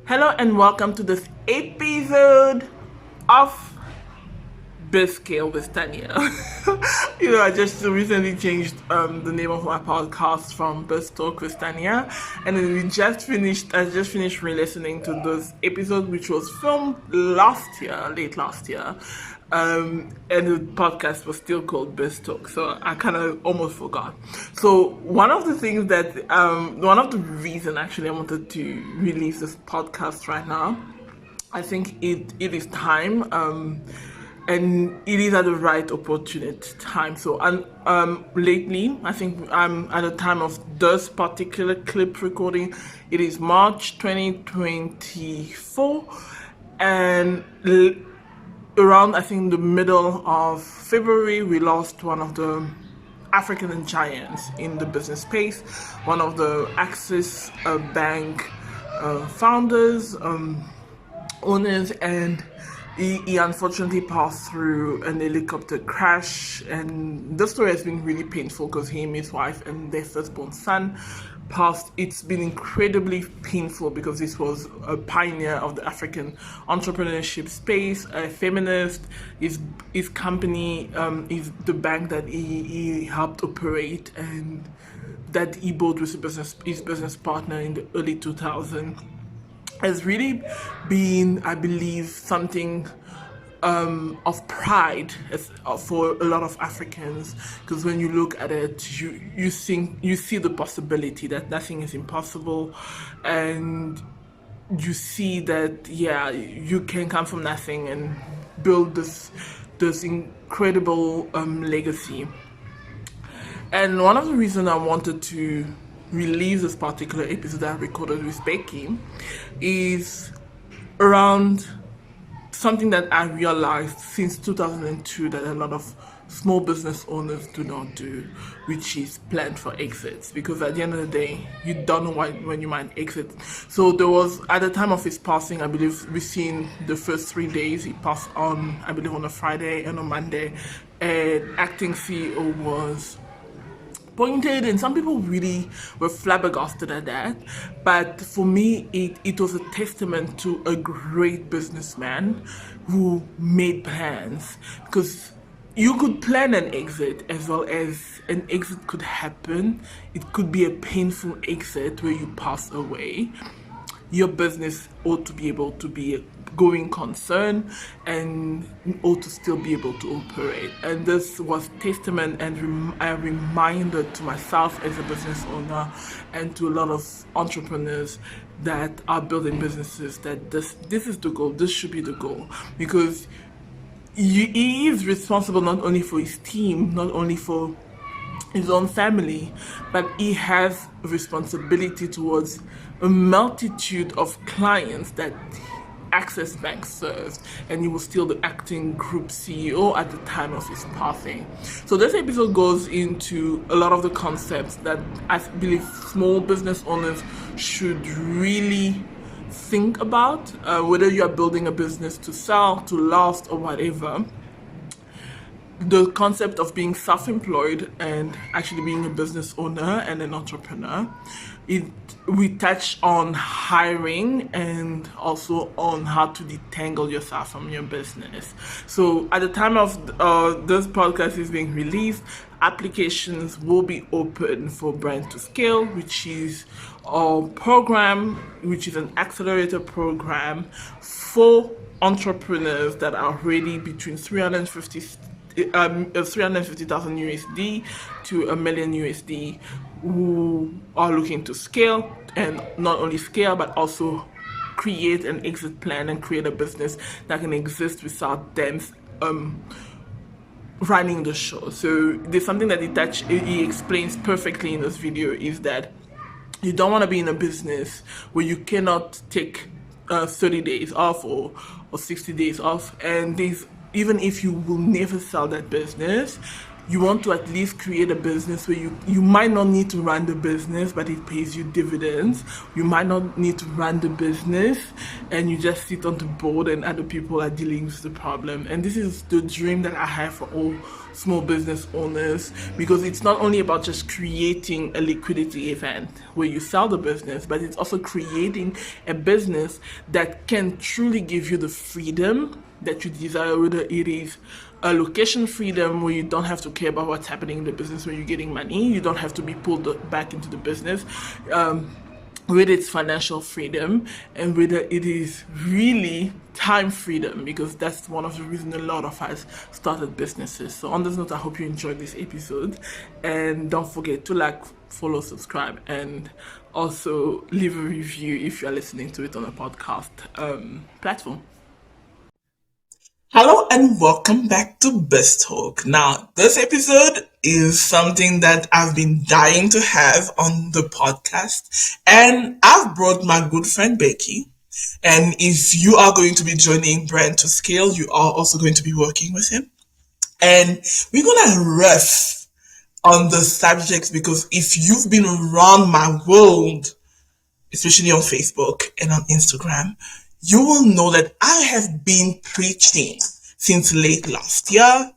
Hello and welcome to this episode of Brand2Scale with Tanya. I just recently changed the name of my podcast from Biz Talk with Tanya, and then I just finished re-listening to this episode, which was filmed late last year, and the podcast was still called Biz Talk, so I kind of almost forgot. So one of the reasons actually I wanted to release this podcast right now, I think it is time. And it is at the right opportunity time. So, lately, I think I'm at the time of this particular clip recording. It is March 2024, and around I think the middle of February, we lost one of the African giants in the business space, one of the Axis Bank founders, owners, and he unfortunately passed through an helicopter crash, and the story has been really painful because him, his wife, and their firstborn son passed. It's been incredibly painful because this was a pioneer of the African entrepreneurship space, a feminist. His company is the bank that he helped operate and that he bought with his business partner in the early 2000s. Has really been, I believe, something of pride for a lot of Africans, because when you look at it, you see the possibility that nothing is impossible, and you see that you can come from nothing and build this incredible legacy. And one of the reasons I wanted to release this particular episode that I recorded with Becky is around something that I realized since 2002 that a lot of small business owners do not do, which is plan for exits, because at the end of the day, you don't know when you might exit. So there was, at the time of his passing, I believe within the first 3 days, he passed on, I believe on a Friday and on Monday, and acting CEO was appointed, and some people really were flabbergasted at that. But for me, it was a testament to a great businessman who made plans, because you could plan an exit as well as an exit could happen. It could be a painful exit where you pass away. Your business ought to be able to be a going concern and ought to still be able to operate. And this was testament and a reminder to myself as a business owner and to a lot of entrepreneurs that are building businesses that this is the goal. This should be the goal, because he is responsible not only for his team, not only for his own family, but he has a responsibility towards a multitude of clients that Access Bank serves, and he was still the acting group CEO at the time of his passing. So this episode goes into a lot of the concepts that I believe small business owners should really think about, whether you are building a business to sell, to last, or whatever. The concept of being self-employed and actually being a business owner and an entrepreneur. We touch on hiring and also on how to detangle yourself from your business. So at the time of this podcast is being released, applications will be open for Brand2Scale, which is a program, which is an accelerator program for entrepreneurs that are already between 350,000 USD to $1 million USD, who are looking to scale, and not only scale but also create an exit plan and create a business that can exist without them running the show. So there's something that he explains perfectly in this video, is that you don't want to be in a business where you cannot take 30 days off or 60 days off, and even if you will never sell that business, you want to at least create a business where you might not need to run the business, but it pays you dividends. You might not need to run the business, and you just sit on the board and other people are dealing with the problem. And this is the dream that I have for all small business owners, because it's not only about just creating a liquidity event where you sell the business, but it's also creating a business that can truly give you the freedom that you desire, whether it is a location freedom where you don't have to care about what's happening in the business when you're getting money, you don't have to be pulled back into the business, whether it's financial freedom, and whether it is really time freedom, because that's one of the reasons a lot of us started businesses. So on this note, I hope you enjoyed this episode, and don't forget to like, follow, subscribe, and also leave a review if you're listening to it on a podcast platform. Hello and welcome back to Biz Talk. Now, this episode is something that I've been dying to have on the podcast, and I've brought my good friend Becky. And if you are going to be joining Brand2Scale, you are also going to be working with him. And we're gonna riff on the subject, because if you've been around my world, especially on Facebook and on Instagram, you will know that I have been preaching since late last year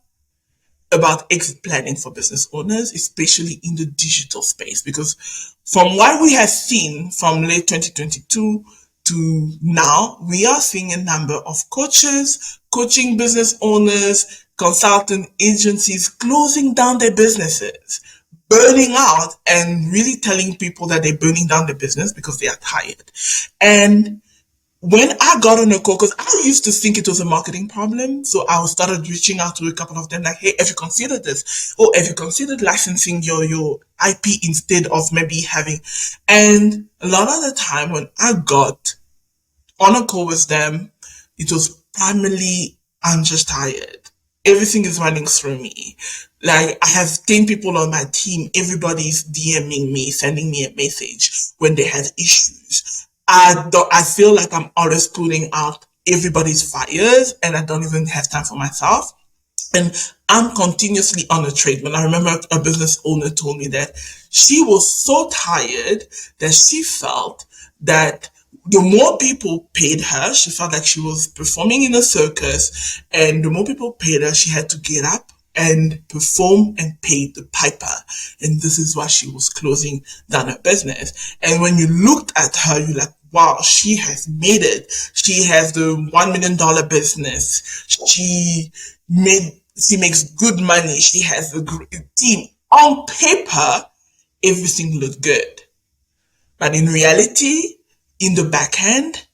about exit planning for business owners, especially in the digital space. Because from what we have seen from late 2022 to now, we are seeing a number of coaches, coaching business owners, consultant agencies closing down their businesses, burning out, and really telling people that they're burning down their business because they are tired. And when I got on a call, because I used to think it was a marketing problem, so I started reaching out to a couple of them like, hey, have you considered this? Or have you considered licensing your IP instead of maybe having... And a lot of the time when I got on a call with them, it was primarily, I'm just tired. Everything is running through me. Like, I have 10 people on my team. Everybody's DMing me, sending me a message when they have issues. I feel like I'm always putting out everybody's fires, and I don't even have time for myself. And I'm continuously on a treadmill. I remember a business owner told me that she was so tired that she felt that the more people paid her, she felt like she was performing in a circus, and the more people paid her, she had to get up and perform and pay the piper. And this is why she was closing down her business. And when you looked at her, you're like, wow, she has made it. She has the $1 million business. She makes good money. She has a great team. On paper, everything looked good. But in reality, in the back end,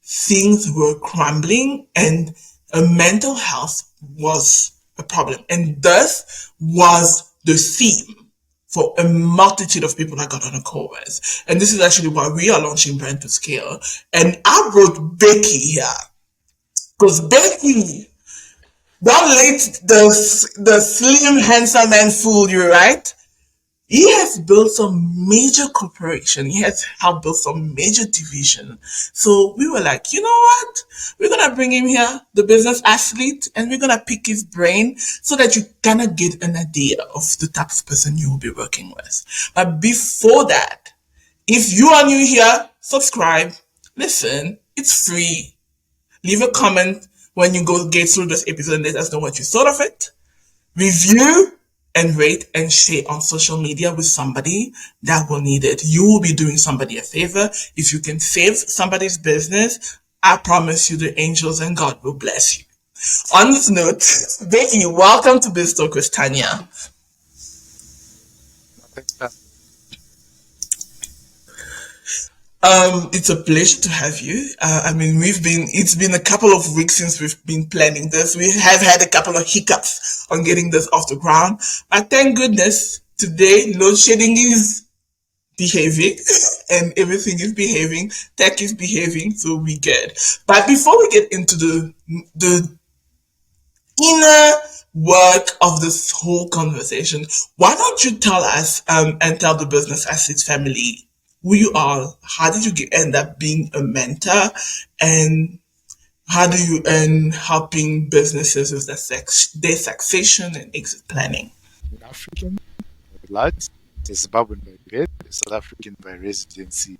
things were crumbling, and mental health was a problem. And thus was the theme for a multitude of people I got on a call with. And this is actually why we are launching Brand2Scale. And I brought Becky here, because Becky, don't let the slim, handsome man fool you, right? He has built some major corporation. He has helped build some major division. So we were like, you know what? We're going to bring him here, the business athlete, and we're going to pick his brain so that you kind of get an idea of the type of person you will be working with. But before that, if you are new here, subscribe, listen, it's free. Leave a comment when you go get through this episode and let us know what you thought of it. Review and rate and share on social media with somebody that will need it. You will be doing somebody a favor. If you can save somebody's business, I promise you the angels and God will bless you. On this note, Becky, welcome to Biz Talk with Tanya. It's a pleasure to have you. It's been a couple of weeks since we've been planning this. We have had a couple of hiccups on getting this off the ground. But thank goodness today load shedding is behaving and everything is behaving. Tech is behaving, so we good. But before we get into the inner work of this whole conversation, why don't you tell us and tell the Business Assets family who you are, how did you end up being a mentor, and how do you end helping businesses with their succession and exit planning? an African by blood, a Zimbabwean by birth, a South African by residency,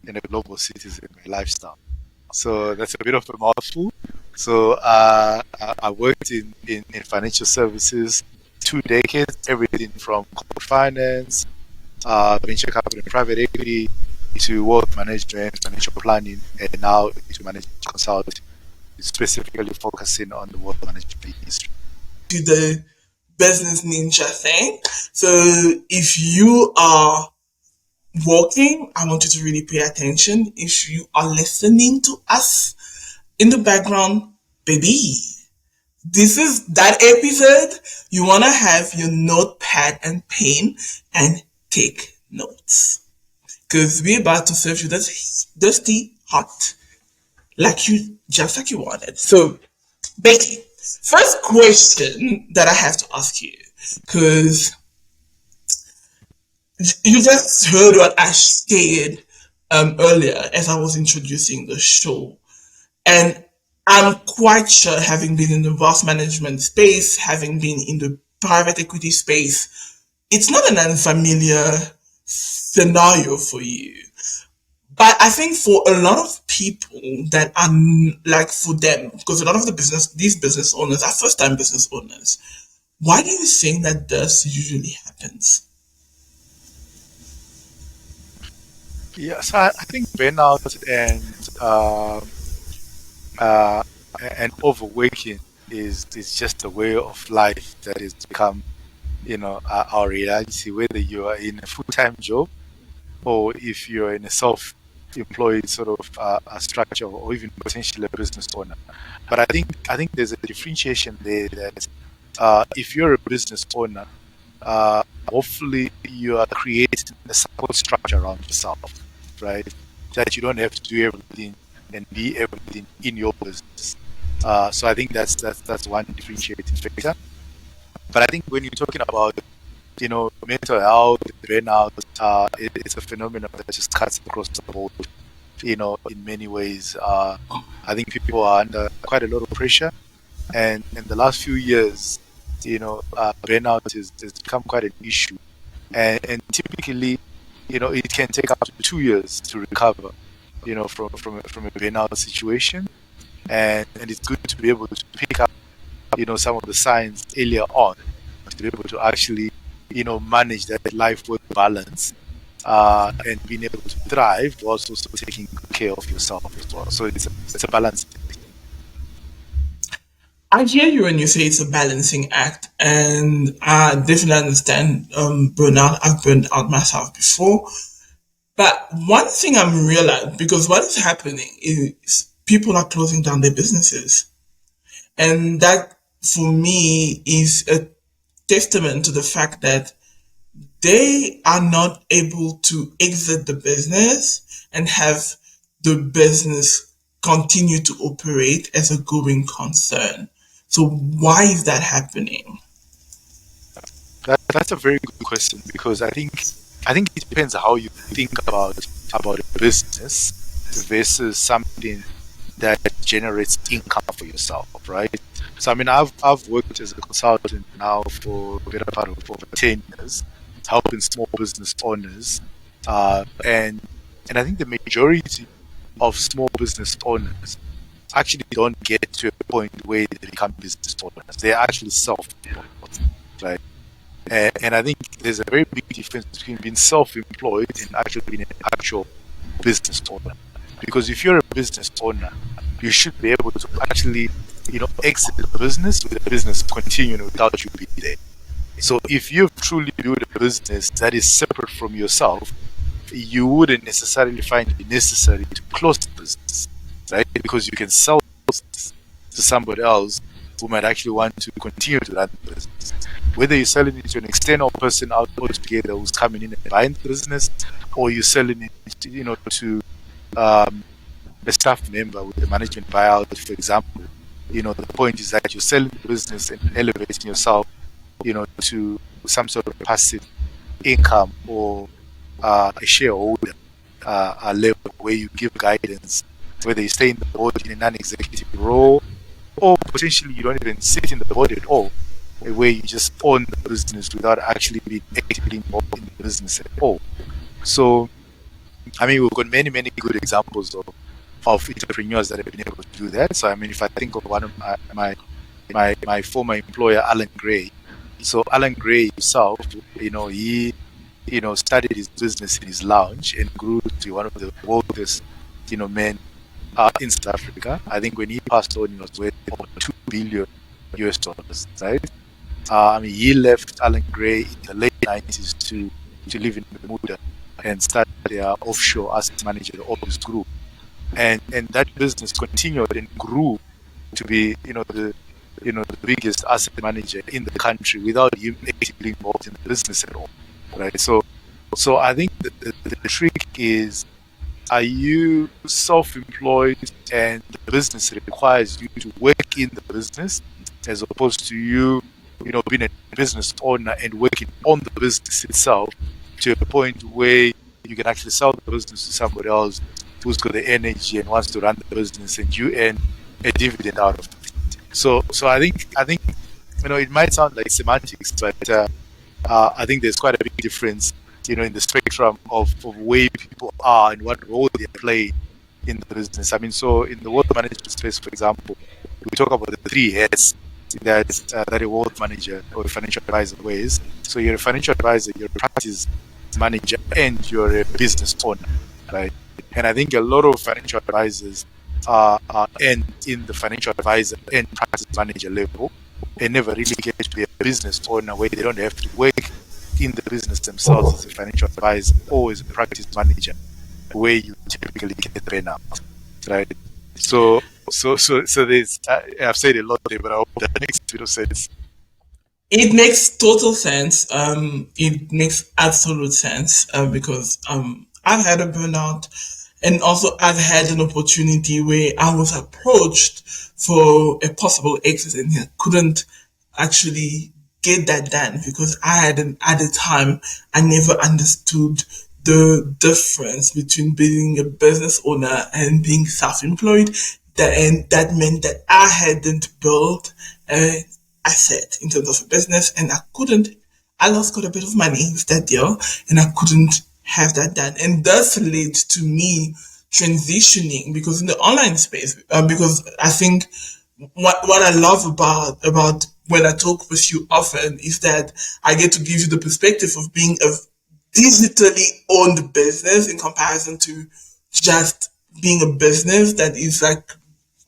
and a global citizen by lifestyle. So that's a bit of a mouthful. So I worked in financial services 2 decades, everything from corporate finance, venture capital and private equity, to wealth management, financial planning, and now to management consulting, specifically focusing on the wealth management industry. To the business ninja thing. So if you are walking, I want you to really pay attention. If you are listening to us in the background, baby, this is that episode. You want to have your notepad and pen and take notes. Because we're about to serve you this dusty hot, just like you wanted. So, Becky, first question that I have to ask you, because you just heard what I said earlier as I was introducing the show. And I'm quite sure, having been in the wealth management space, having been in the private equity space, it's not an unfamiliar scenario for you. But I think for a lot of people that are like for them, because a lot of these business owners are first time business owners, why do you think that this usually happens? Yeah, so I think burnout uh, and overworking is just a way of life that has become, our reality. Whether you are in a full-time job or if you're in a self-employed sort of structure, or even potentially a business owner. But I think there's a differentiation there that if you're a business owner, hopefully you are creating a support structure around yourself, right? That you don't have to do everything and be everything in your business. So I think that's one differentiating factor. But I think when you're talking about mental health, burnout, it's a phenomenon that just cuts across the board. In many ways, I think people are under quite a lot of pressure, and in the last few years, burnout has become quite an issue, and typically, it can take up to 2 years to recover, from a burnout situation, and it's good to be able to pick up, some of the signs earlier on, to be able to actually, manage that life work balance, and being able to thrive whilst also taking good care of yourself as well. So it's a balance. I hear you when you say it's a balancing act, and I definitely understand burnout. I've burned out myself before. But one thing I'm realizing, because what is happening is people are closing down their businesses. And that, for me, is a testament to the fact that they are not able to exit the business and have the business continue to operate as a going concern. So why is that happening? That's a very good question, because I think it depends how you think about a business versus something that generates income for yourself, right? So I mean, I've worked as a consultant now for a better part of over 10 years, helping small business owners, and I think the majority of small business owners actually don't get to a point where they become business owners. They're actually self-employed, right? And I think there's a very big difference between being self-employed and actually being an actual business owner. Because if you're a business owner, you should be able to actually, exit the business with the business continuing without you being there. So if you've truly built a business that is separate from yourself, you wouldn't necessarily find it necessary to close the business, right? Because you can sell it to somebody else who might actually want to continue to run the business. Whether you're selling it to an external person out altogether who's coming in and buying the business, or you're selling it, to a staff member with a management buyout, for example. The point is that you're selling the business and elevating yourself, to some sort of passive income, or a shareholder level where you give guidance, whether you stay in the board in a non-executive role, or potentially you don't even sit in the board at all. where you just own the business without actually being actively involved in the business at all. So, I mean, we've got many, many good examples of entrepreneurs that have been able to do that. So, I mean, if I think of one of my former employer, Alan Gray. So, Alan Gray himself, he started his business in his lounge and grew to one of the wealthiest, men in South Africa. I think when he passed on, he was worth over $2 billion, right? I mean, he left Alan Gray in the late 90s to live in Bermuda and start their offshore asset manager, the Orbis Group. And that business continued and grew to be, the biggest asset manager in the country without him actively involved in the business at all, right? So I think the trick is, are you self-employed and the business requires you to work in the business, as opposed to you, being a business owner and working on the business itself to a point where you can actually sell the business to somebody else who's got the energy and wants to run the business, and you earn a dividend out of it. So I think it might sound like semantics, but I think there's quite a big difference, in the spectrum of where people are and what role they play in the business. I mean, so in the wealth management space, for example, we talk about the three heads that a wealth manager or a financial advisor wears. So you're a financial advisor, you're a practice manager, and you're a business owner, right? And I think a lot of financial advisors end in the financial advisor and practice manager level and never really get to be a business owner where they don't have to work in the business themselves as a financial advisor or as a practice manager, where you typically get burnout, right? So there's, I've said a lot there, but I hope that makes a bit of sense. It makes total sense. It makes absolute sense because I've had a burnout, and also I've had an opportunity where I was approached for a possible exit, and I couldn't actually get that done because at the time I never understood the difference between being a business owner and being self-employed. That meant that I hadn't built an asset in terms of a business, and I lost quite a bit of money with that deal, and I couldn't have that done. And thus led to me transitioning, because in the online space, because I think what I love about when I talk with you often is that I get to give you the perspective of being a digitally owned business in comparison to just being a business that is like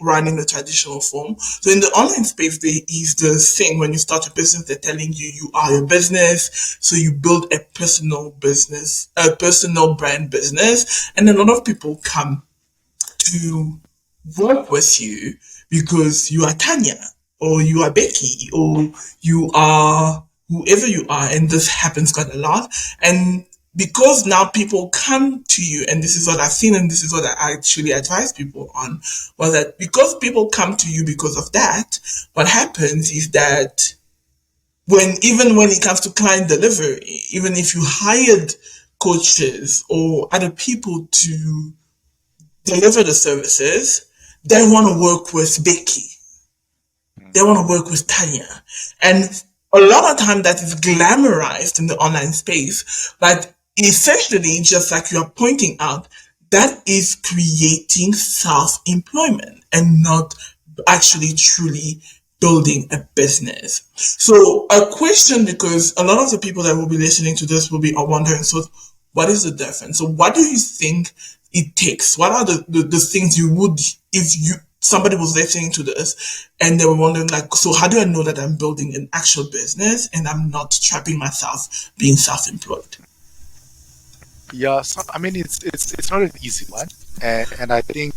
running the traditional form. So in the online space, there is the thing when you start a business, they're telling you you are a business. So you build a personal business, a personal brand business. And a lot of people come to work with you because you are Tanya or you are Becky or you are whoever you are. And this happens quite a lot. And because now people come to you, and this is what I've seen, and this is what I actually advise people on, was that because people come to you because of that, what happens is that even when it comes to client delivery, even if you hired coaches or other people to deliver the services, they want to work with Becky. They want to work with Tanya. And a lot of time that is glamorized in the online space, but essentially, just like you are pointing out, that is creating self-employment and not actually truly building a business. So a question, because a lot of the people that will be listening to this will be wondering, so what is the difference? So what do you think it takes? What are the things you would, if somebody was listening to this and they were wondering, like, so how do I know that I'm building an actual business and I'm not trapping myself being self-employed? Yeah, so I mean, it's not an easy one, and I think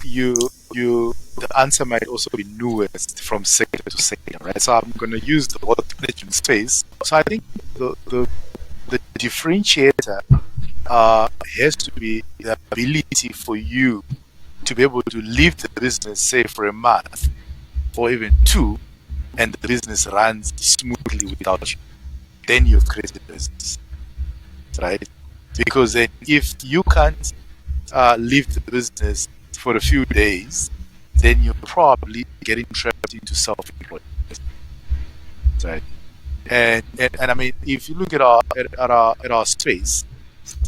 the answer might also be nuanced from sector to sector, right? So I'm going to use the wealth management space. So I think the differentiator has to be the ability for you to be able to leave the business, say, for a month or even two, and the business runs smoothly without you. Then you've created a business, right? Because then if you can't leave the business for a few days, then you're probably getting trapped into self-employment. right? And I mean, if you look at our space,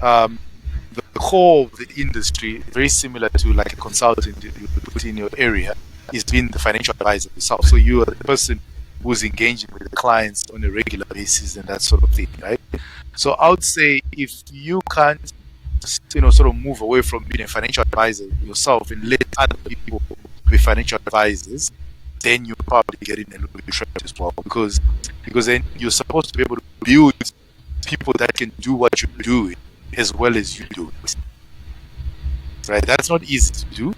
the core of the industry, very similar to like a consultant you put in your area, is being the financial advisor yourself. So you are the person who's engaging with the clients on a regular basis and that sort of thing, right? So I would say if you can't, sort of move away from being a financial advisor yourself and let other people be financial advisors, then you probably get in a little bit trapped as well, because then you're supposed to be able to build people that can do what you're doing as well as you do it. Right? That's not easy to do,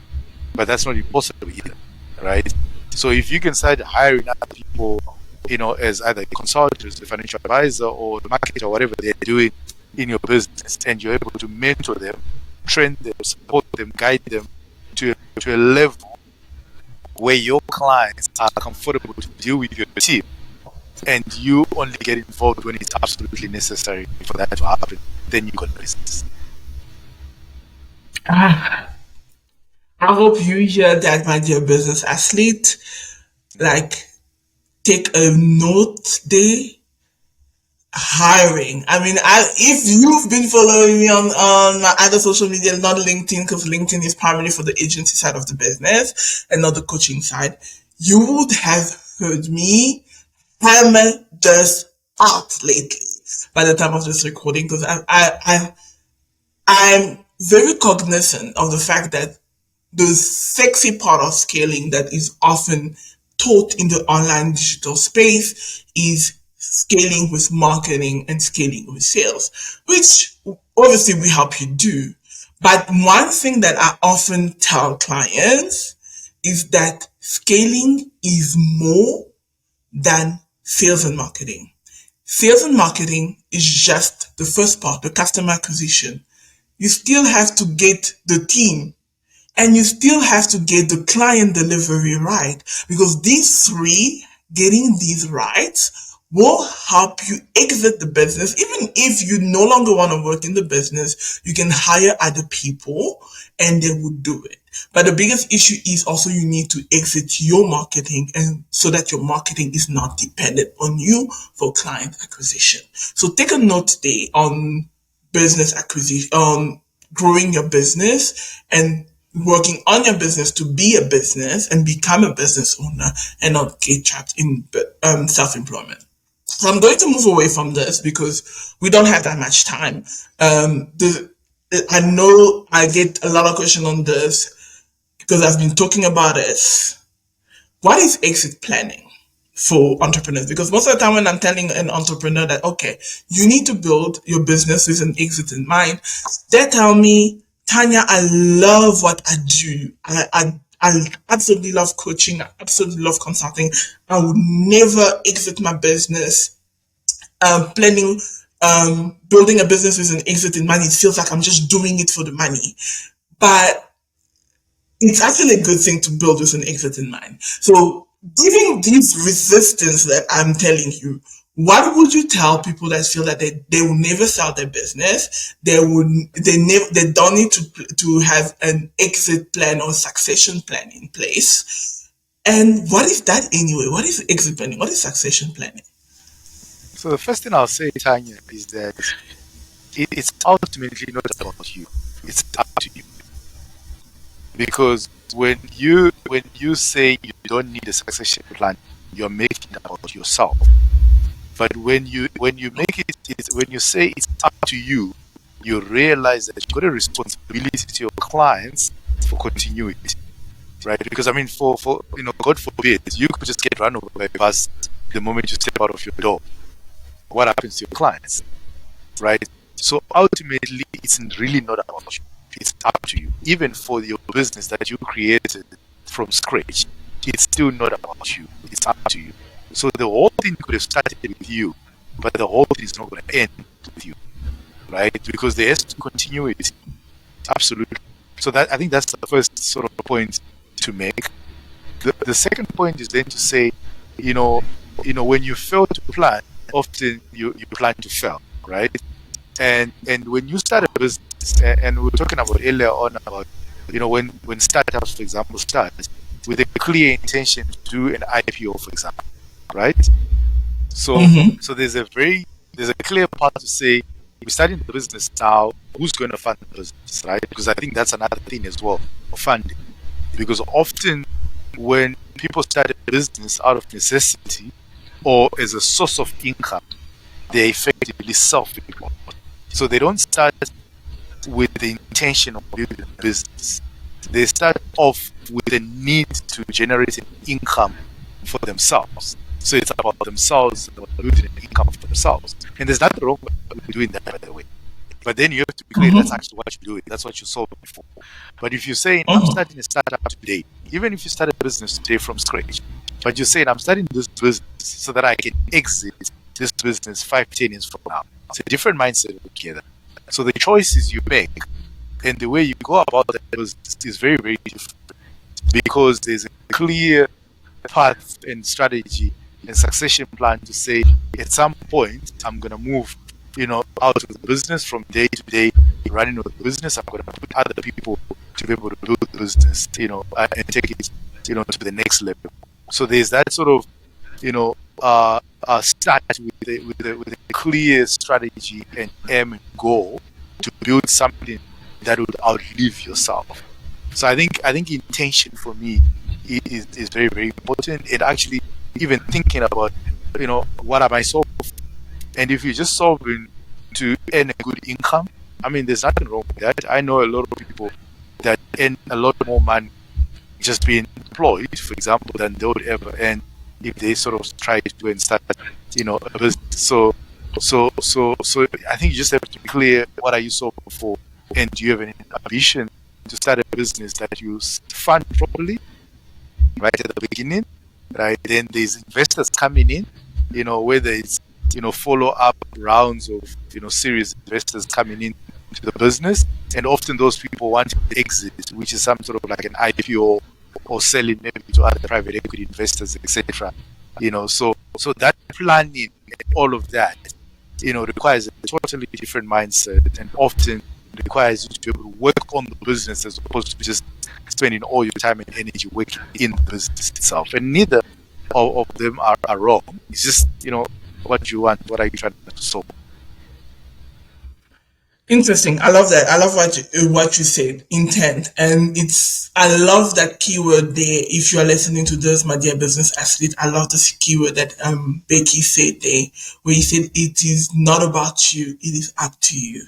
but that's not impossible either. Right? So if you can start hiring other people, as either a consultant, a financial advisor, or the marketer, or whatever they're doing in your business, and you're able to mentor them, train them, support them, guide them to a level where your clients are comfortable to deal with your team, and you only get involved when it's absolutely necessary for that to happen, then you got business. I hope you hear that, my dear business athlete. Like, take a note there. Hiring. I mean, if you've been following me on my other social media, not LinkedIn, because LinkedIn is primarily for the agency side of the business and not the coaching side, you would have heard me hammer this out lately by the time of this recording, because I'm very cognizant of the fact that the sexy part of scaling that is often taught in the online digital space is scaling with marketing and scaling with sales, which obviously we help you do. But one thing that I often tell clients is that scaling is more than sales and marketing. Sales and marketing is just the first part, the customer acquisition. You still have to get the team, and you still have to get the client delivery right, because these three, getting these right, will help you exit the business. Even if you no longer want to work in the business, you can hire other people and they will do it. But the biggest issue is also you need to exit your marketing, and so that your marketing is not dependent on you for client acquisition. So take a note there on business acquisition, growing your business and working on your business to be a business and become a business owner, and not get trapped in self-employment. So I'm going to move away from this because we don't have that much time. I know I get a lot of questions on this because I've been talking about it. What is exit planning for entrepreneurs? Because most of the time when I'm telling an entrepreneur that, okay, you need to build your business with an exit in mind, they tell me, Tanya, I love what I do. I absolutely love coaching. I absolutely love consulting. I would never exit my business. Planning, building a business with an exit in mind, it feels like I'm just doing it for the money. But it's actually a good thing to build with an exit in mind. So, given this resistance that I'm telling you, what would you tell people that feel that they will never sell their business? They don't need to have an exit plan or succession plan in place. And what is that anyway? What is exit planning? What is succession planning? So the first thing I'll say, Tanya, is that it's ultimately not about you. It's up to you. Because when you say you don't need a succession plan, you're making it about yourself. But when you make it, when you say it's up to you, you realize that you've got a responsibility to your clients for continuity, right? Because I mean, for God forbid, you could just get run over by a bus the moment you step out of your door. What happens to your clients, right? So ultimately, it's really not about you. It's up to you. Even for your business that you created from scratch, it's still not about you. It's up to you. So the whole thing could have started with you, but the whole thing is not going to end with you, right? Because there has to continuity. Absolutely. So that, I think that's the first sort of point to make. The second point is then to say, when you fail to plan, often you plan to fail, right? And when you start a business, and we were talking about earlier on about, when startups, for example, start with a clear intention to do an IPO, for example, right? So there's a clear part to say we're starting the business now. Who's going to fund the business, right? Because I think that's another thing as well, funding. Because often when people start a business out of necessity or as a source of income, they're effectively self-employed. So they don't start with the intention of building a business. They start off with a need to generate an income for themselves. So it's about themselves, about building an income for themselves. And there's nothing wrong with doing that, by the way. But then you have to be clear that's actually what you're doing. That's what you're solving for. But if you're saying, I'm starting a startup today, even if you start a business today from scratch, but you're saying, I'm starting this business so that I can exit this business 5-10 years from now. It's a different mindset altogether. So the choices you make and the way you go about that business is very, very different because there's a clear path and strategy and succession plan to say at some point I'm going to move out of the business from day to day running with the business. I'm going to put other people to be able to build the business, and take it, to the next level. So there's that sort of, start with a clear strategy and aim and goal to build something that would outlive yourself. So I think intention for me is very, very important. And actually even thinking about, what am I solving? And if you're just solving to earn a good income, I mean, there's nothing wrong with that. I know a lot of people that earn a lot more money just being employed, for example, than they would ever earn if they sort of try to go and start, a business. So I think you just have to be clear, what are you solving for? And do you have an ambition to start a business that you fund properly, right at the beginning, right? Then there's investors coming in, whether it's, follow-up rounds of, serious investors coming in to the business. And often those people want to exit, which is some sort of like an IPO or selling maybe to other private equity investors, etc. So that planning and all of that, requires a totally different mindset and often requires you to be able to work on the business as opposed to just spending all your time and energy working in the business itself. And neither of them are wrong. It's just, what you want, what are you trying to solve? Interesting. I love that. I love what you said. Intent, and I love that keyword there. If you are listening to this, my dear business athlete, I love this keyword that Becky said there, where he said it is not about you, it is up to you,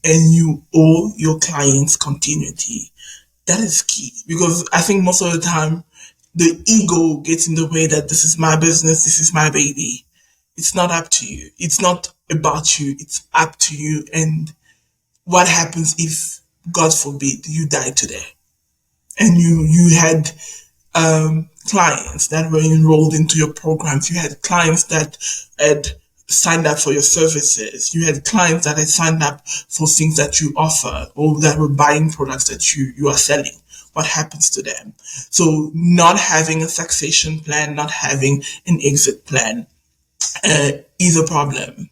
and you owe your clients continuity. That is key because I think most of the time the ego gets in the way that this is my business, this is my baby. It's not up to you. It's not about you. It's up to you. And what happens if, God forbid, you die today and you had clients that were enrolled into your programs, you had clients that had signed up for your services, you had clients that had signed up for things that you offer or that were buying products that you are selling. What happens to them? So not having a succession plan, not having an exit plan is a problem.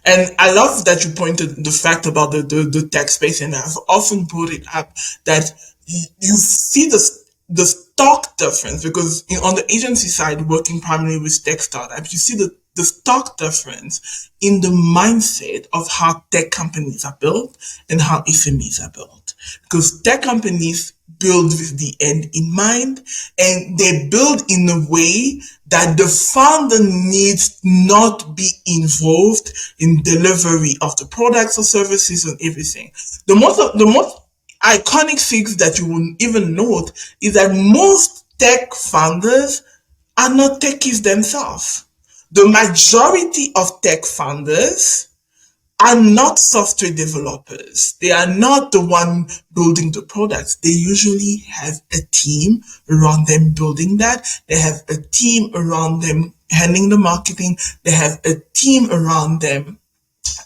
And I love that you pointed the fact about the tech space, and I've often brought it up that you see the stock difference because on the agency side, working primarily with tech startups, you see the stock difference in the mindset of how tech companies are built and how SMEs are built. Because tech companies build with the end in mind, and they build in a way that the founder needs not be involved in delivery of the products or services and everything. The most iconic things that you will even note is that most tech founders are not techies themselves. The majority of tech founders are not software developers. They are not the one building the products. They usually have a team around them building that. They have a team around them handling the marketing. They have a team around them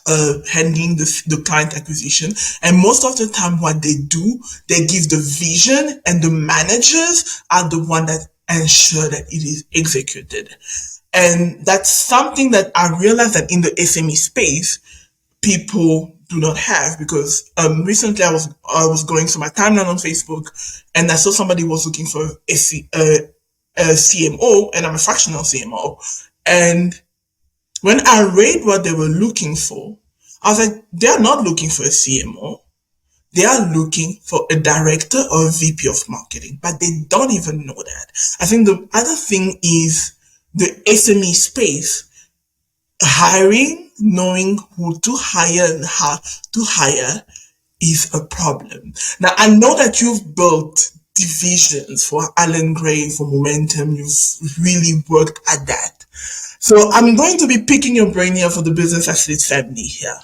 handling the client acquisition. And most of the time what they do, they give the vision and the managers are the one that ensure that it is executed. And that's something that I realized that in the SME space, people do not have because recently I was going through my timeline on Facebook and I saw somebody was looking for a CMO, and I'm a fractional CMO, and When I read what they were looking for, I was like, they're not looking for a CMO. They are looking for a director or a VP of marketing, but they don't even know that. I think the other thing is the SME space, hiring, knowing who to hire and how to hire is a problem. Now, I know that you've built divisions for Alan Gray, for Momentum. You've really worked at that. So I'm going to be picking your brain here for the business athletes family here.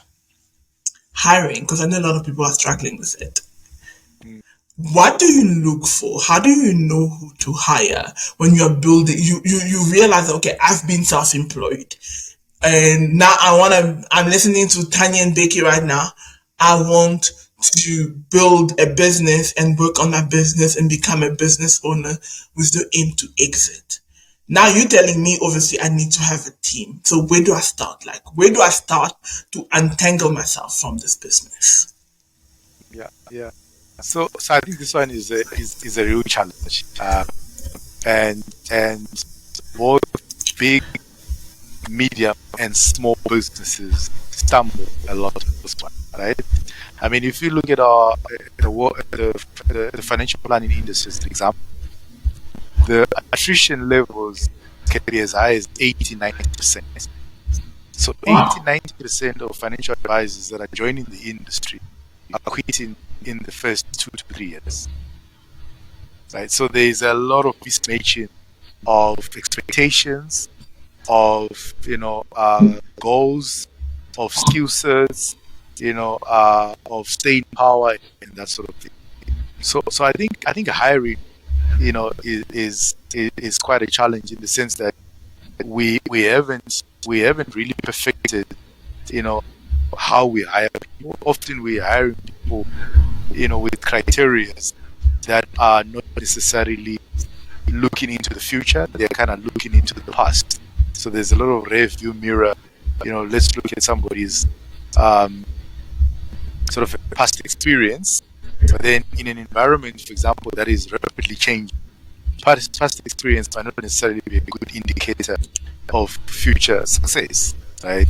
Hiring, because I know a lot of people are struggling with it. Mm. What do you look for? How do you know who to hire when you're building? You realize, okay, I've been self-employed. And now I'm listening to Tanya and Becky right now. I want to build a business and work on my business and become a business owner with the aim to exit. Now you're telling me, obviously, I need to have a team. So where do I start? Like, where do I start to untangle myself from this business? Yeah, yeah. So I think this one is a real challenge, and both big, medium, and small businesses stumble a lot with this one, right? I mean, if you look at the financial planning industry, for example, the attrition levels can be as high as 80-90%. So Wow. 80-90% of financial advisors that are joining the industry are quitting in the first 2 to 3 years, right? So there is a lot of mismatching of expectations, of goals, of skill sets, of staying power and that sort of thing. So I think hiring, is quite a challenge in the sense that we haven't really perfected, how we hire people. Often we hire people, with criteria that are not necessarily looking into the future. They're kind of looking into the past. So there's a lot of rear view mirror. Let's look at somebody's sort of past experience, but then in an environment, for example, that is rapidly changing, past experience might not necessarily be a good indicator of future success, right?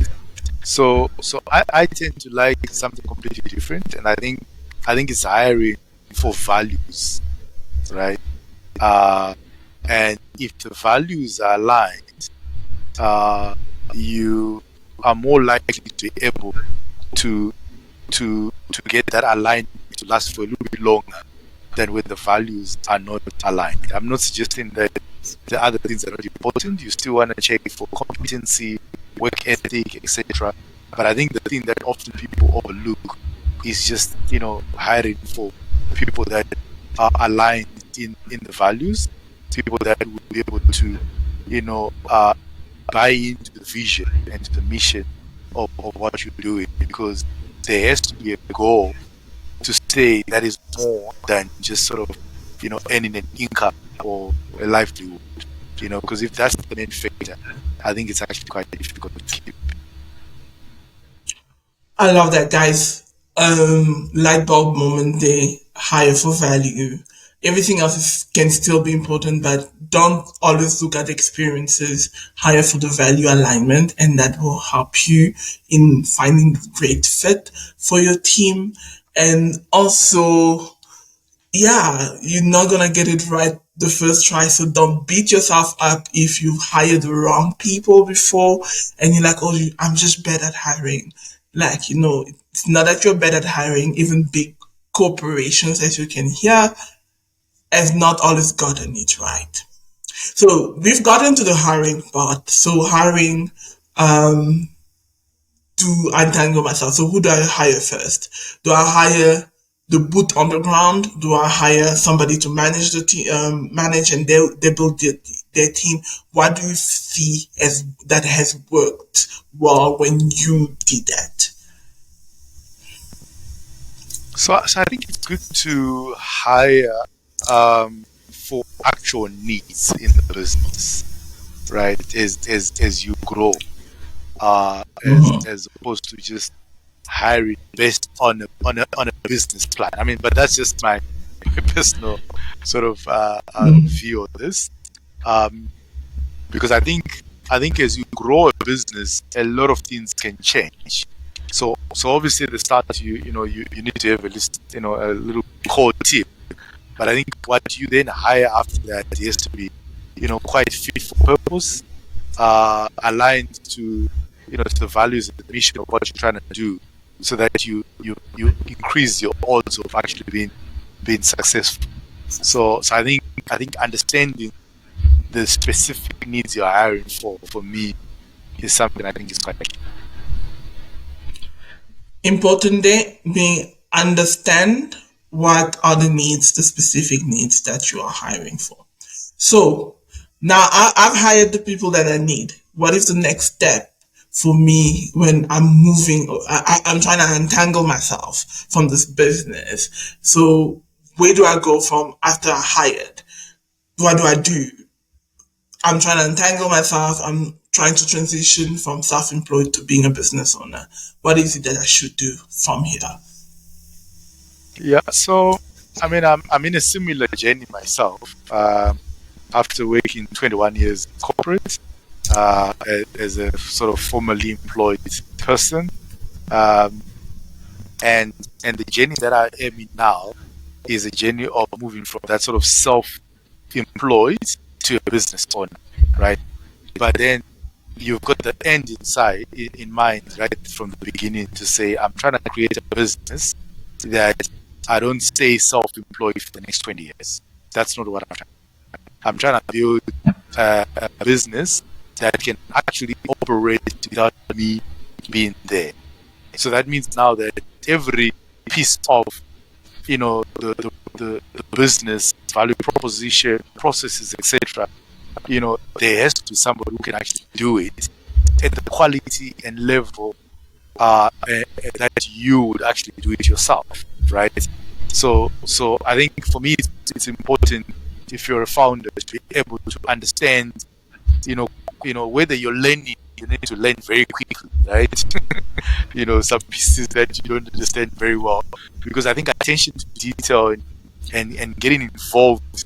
So I tend to like something completely different, and I think it's hiring for values, right? And if the values are aligned, you are more likely to be able to get that alignment to last for a little bit longer than when the values are not aligned. I'm not suggesting that the other things are not important. You still want to check for competency, work ethic, etc. But I think the thing that often people overlook is just hiring for people that are aligned in the values, people that will be able to buy into the vision and to the mission of what you're doing, because there has to be a goal to stay that is more than just sort of earning an income or a livelihood, because if that's the main factor, I think it's actually quite difficult to keep. I love that, guys. Light bulb moment there, hire for value. Everything else can still be important, but don't always look at experiences. Hire for the value alignment, and that will help you in finding the great fit for your team. And also, yeah, you're not gonna get it right the first try. So don't beat yourself up if you hired the wrong people before and you're like, oh, I'm just bad at hiring. Like, it's not that you're bad at hiring. Even big corporations, as you can hear, have not always gotten it right. So we've gotten to the hiring part. So hiring, to untangle myself. So who do I hire first? Do I hire the boot on the ground? Do I hire somebody to manage the team, manage and they build their team? What do you see as that has worked well when you did that? So I think it's good to hire for actual needs in the business, right? As you grow, as opposed to just hiring based on a business plan. I mean, but that's just my personal sort of view of this, because I think I think as you grow a business, a lot of things can change. So obviously at the start, you need to have a list, a little core team. But I think what you then hire after that has to be, quite fit for purpose, aligned to, to the values and the mission of what you're trying to do, so that you increase your odds of actually being successful. So I think understanding the specific needs you're hiring for me is something I think is quite key. Importantly, we understand what are the needs, the specific needs that you are hiring for. So now I've hired the people that I need. What is the next step for me when I'm moving? I'm trying to untangle myself from this business. So where do I go from after I hired? What do I do? I'm trying to untangle myself. I'm trying to transition from self-employed to being a business owner. What is it that I should do from here? Yeah. So, I mean, I'm in a similar journey myself. After working 21 years in corporate, as a sort of formally employed person, and the journey that I am in now is a journey of moving from that sort of self-employed to a business owner, right? But then you've got the end in mind, right, from the beginning, to say, I'm trying to create a business that I don't stay self-employed for the next 20 years. That's not what I'm trying. I'm trying to build a business that can actually operate without me being there. So that means now that every piece of, the business value proposition, processes, etc., there has to be somebody who can actually do it at the quality and level that you would actually do it yourself, right? So I think for me it's important, if you're a founder, to be able to understand, whether you're learning, you need to learn very quickly, right? Some pieces that you don't understand very well, because I think attention to detail and getting involved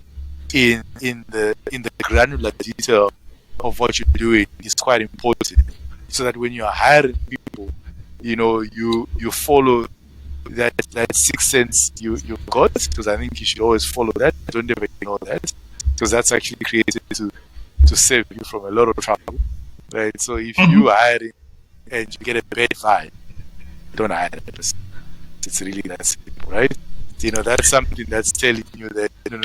in the granular detail of what you're doing is quite important, so that when you're hiring people, you follow that sixth sense you've got, because I think you should always follow that. Don't ever ignore that, because that's actually created to save you from a lot of trouble, right? So if you are hiring and you get a bad vibe, don't hire that person. It's really that simple, right? That's something that's telling you that no.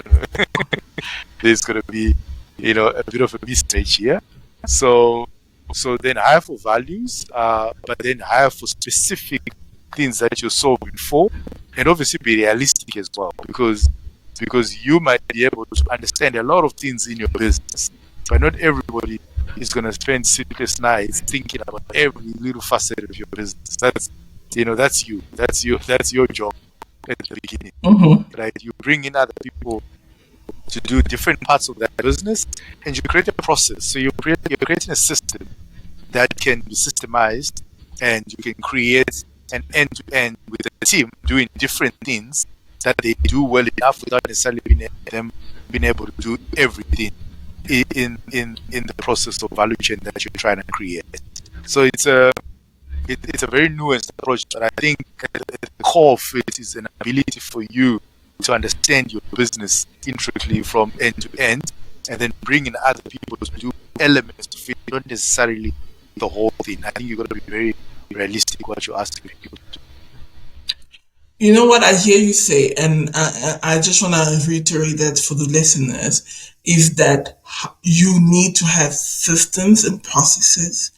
There's going to be, a bit of a mismatch here. So then hire for values, but then hire for specific things that you're solving for, and obviously be realistic as well, because you might be able to understand a lot of things in your business, but not everybody is going to spend sleepless nights thinking about every little facet of your business. That's your job at the beginning, right? You bring in other people to do different parts of that business, and you create a process. So you're creating a system that can be systemized, and you can create an end-to-end with a team doing different things that they do well enough without necessarily being able to do everything in the process of value chain that you're trying to create. So it's a very nuanced approach, but I think at the core of it is an ability for you to understand your business intricately from end to end, and then bring in other people to do elements to fit, not necessarily the whole thing. I think you've got to be very realistic what you're asking people to do. You know what I hear you say, and I just want to reiterate that for the listeners, is that you need to have systems and processes,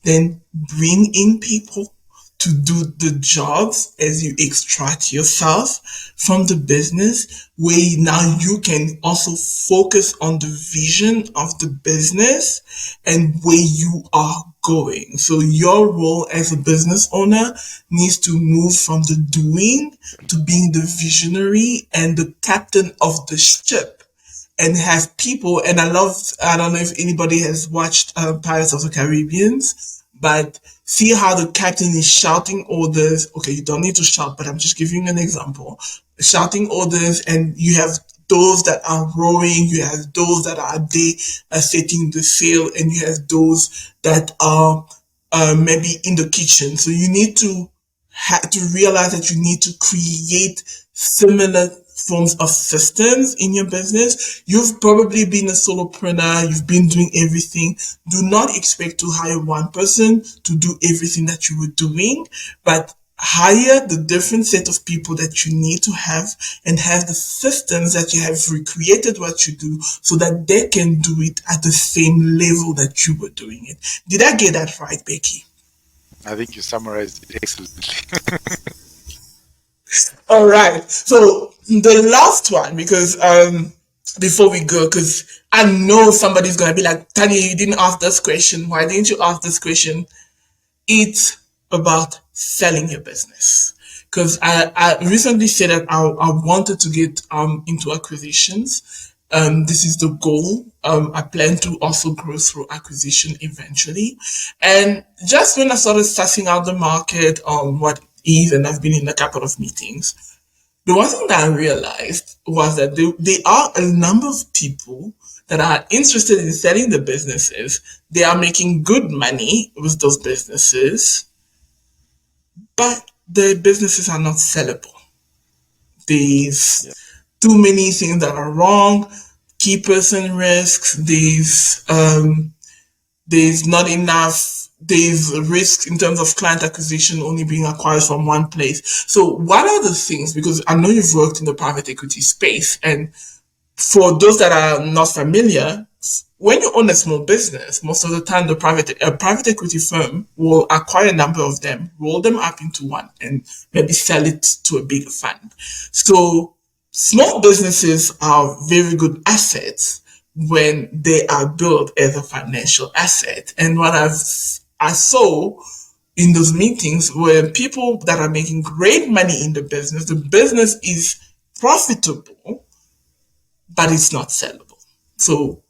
then bring in people to do the jobs as you extract yourself from the business, where now you can also focus on the vision of the business and where you are going. So your role as a business owner needs to move from the doing to being the visionary and the captain of the ship, and have people. And I don't know if anybody has watched Pirates of the Caribbean, but see how the captain is shouting orders. Okay, you don't need to shout, but I'm just giving you an example. Shouting orders, and you have those that are rowing, you have those that are setting the sail, and you have those that are maybe in the kitchen. So you need to realize that you need to create similar forms of systems in your business. You've probably been a solopreneur, you've been doing everything. Do not expect to hire one person to do everything that you were doing, but hire the different set of people that you need to have, and have the systems that you have recreated what you do so that they can do it at the same level that you were doing it. Did I get that right, Becky? I think you summarized it excellently. All right. So the last one, because before we go, because I know somebody's gonna be like, Tanya, you didn't ask this question. Why didn't you ask this question? It's about selling your business. Because I recently said that I wanted to get into acquisitions. This is the goal. I plan to also grow through acquisition eventually. And just when I started sussing out the market on what is, and I've been in a couple of meetings, the one thing that I realized was that there are a number of people that are interested in selling the businesses. They are making good money with those businesses, but the businesses are not sellable. There's too many things that are wrong, key person risks, there's not enough, there's risk in terms of client acquisition only being acquired from one place. So what are the things, because I know you've worked in the private equity space, and for those that are not familiar, when you own a small business, most of the time the private equity firm will acquire a number of them, roll them up into one, and maybe sell it to a bigger fund. So small businesses are very good assets when they are built as a financial asset. And what I saw in those meetings were people that are making great money in the business is profitable, but it's not sellable. So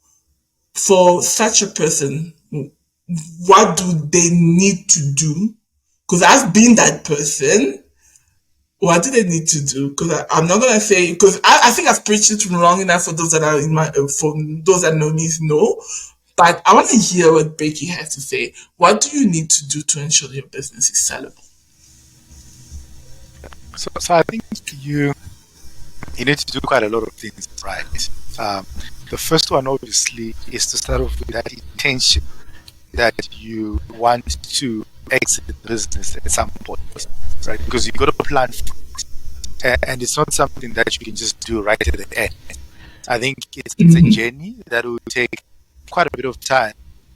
for such a person, what do they need to do? Because I've been that person. What do they need to do? Because I'm not gonna say, because I think I've preached it wrong enough for those that are in my for those that know me know. But I want to hear what Becky has to say. What do you need to do to ensure your business is sellable? So I think you need to do quite a lot of things right. The first one, obviously, is to start off with that intention that you want to exit the business at some point, right? Because you've got to plan for it. And it's not something that you can just do right at the end. I think it's a journey that will take quite a bit of time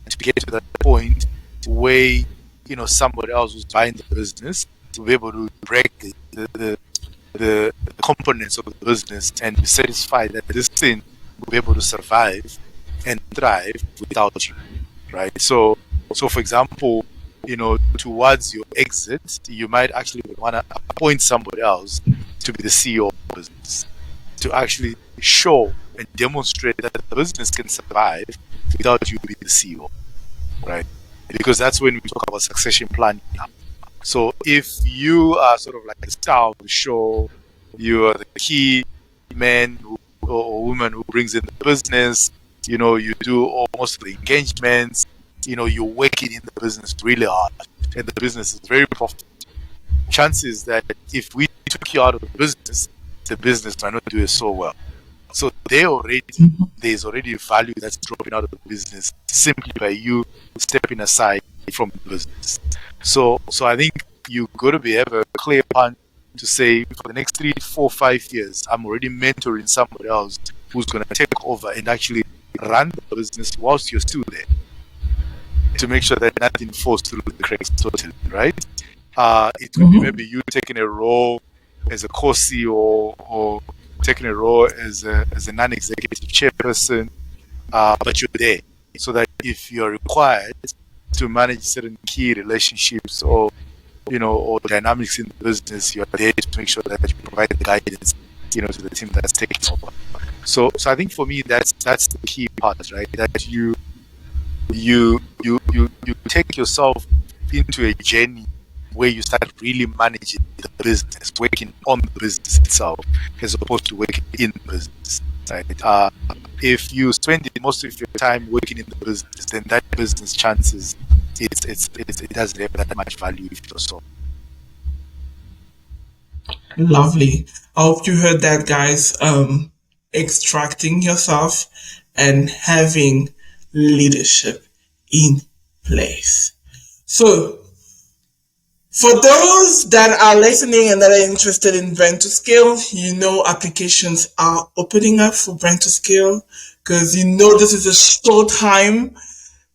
to get to that point where, somebody else who's buying the business to be able to break the components of the business and be satisfied that this thing will be able to survive and thrive without you, right? So for example, towards your exit, you might actually want to appoint somebody else to be the CEO of the business, to actually show and demonstrate that the business can survive without you being the CEO, right? Because that's when we talk about succession planning. So if you are sort of like the star of the show, you are the key man or woman who brings in the business, you do almost the engagements, you're working in the business really hard, and the business is very profitable. Chances that if we took you out of the business might not do it so well. So there's already value that's dropping out of the business simply by you stepping aside from the business. So I think you got to have a clear plan to say, for the next 3, 4, 5 years, I'm already mentoring somebody else who's going to take over and actually run the business whilst you're still there, to make sure that nothing falls through the cracks totally, right? It could be maybe you taking a role as a co-CEO or taking a role as a non-executive chairperson, but you're there so that if you're required to manage certain key relationships or dynamics in the business, you're there to make sure that you provide the guidance to the team that's taking over. So I think for me that's the key part, right? That you take yourself into a journey where you start really managing the business, working on the business itself, as opposed to working in the business. Right? If you spend most of your time working in the business, then that business chances it doesn't have that much value if you're so. Lovely. I hope you heard that, guys. Extracting yourself and having leadership in place. So, for those that are listening and that are interested in Brand2Scale, you know applications are opening up for Brand2Scale because you know this is a short time.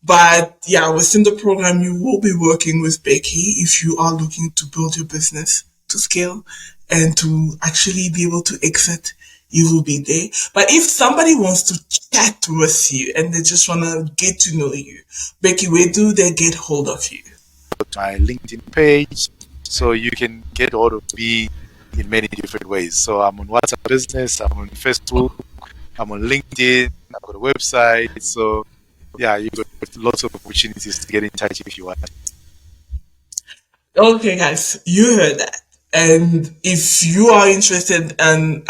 But yeah, within the program, you will be working with Becky if you are looking to build your business to scale and to actually be able to exit. You will be there. But if somebody wants to chat with you and they just want to get to know you, Becky, where do they get hold of you? My LinkedIn page, so you can get hold of me in many different ways. So I'm on WhatsApp Business, I'm on Facebook, I'm on LinkedIn, I've got a website. So yeah, you've got lots of opportunities to get in touch if you want. Okay, guys, you heard that. And if you are interested, and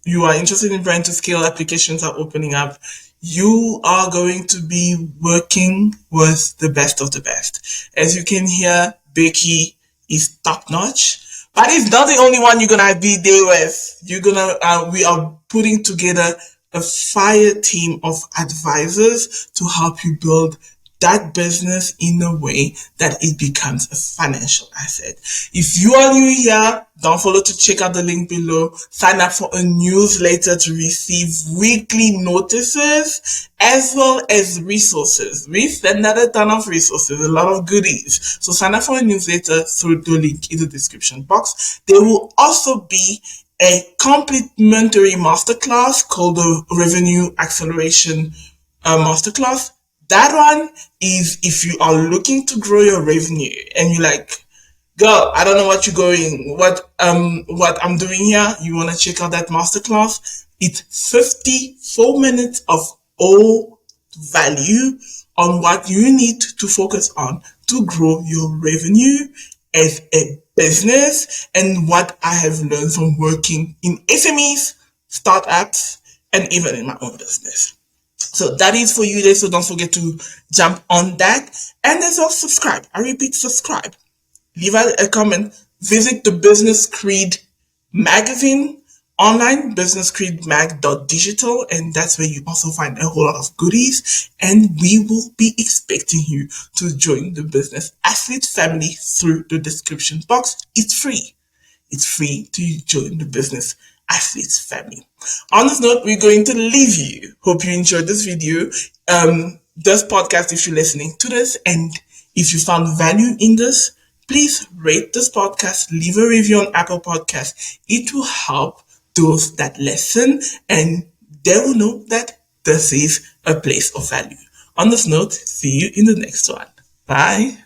you are interested in Brand2Scale, applications are opening up. You are going to be working with the best of the best. As you can hear, Becky is top notch. But it's not the only one you're gonna be there with. We are putting together a fire team of advisors to help you build that business in a way that it becomes a financial asset. If you are new here, don't forget to check out the link below. Sign up for a newsletter to receive weekly notices as well as resources. We send out a ton of resources, a lot of goodies. So sign up for a newsletter through the link in the description box. There will also be a complimentary masterclass called the Revenue Acceleration Masterclass. That one is if you are looking to grow your revenue and you're like, girl, I don't know what what I'm doing here. You want to check out that masterclass? It's 54 minutes of all value on what you need to focus on to grow your revenue as a business and what I have learned from working in SMEs, startups, and even in my own business. So that is for you there. So don't forget to jump on that. And as well, subscribe. I repeat, subscribe. Leave a comment. Visit the Business Creed magazine online, businesscreedmag.digital, and that's where you also find a whole lot of goodies. And we will be expecting you to join the Business Athlete family through the description box. It's free. It's free to join the Business Athletes family. On this note, we're going to leave you. Hope you enjoyed this video. This podcast, if you're listening to this, and if you found value in this, please rate this podcast, leave a review on Apple Podcasts. It will help those that listen, and they will know that this is a place of value. On this note, see you in the next one. Bye.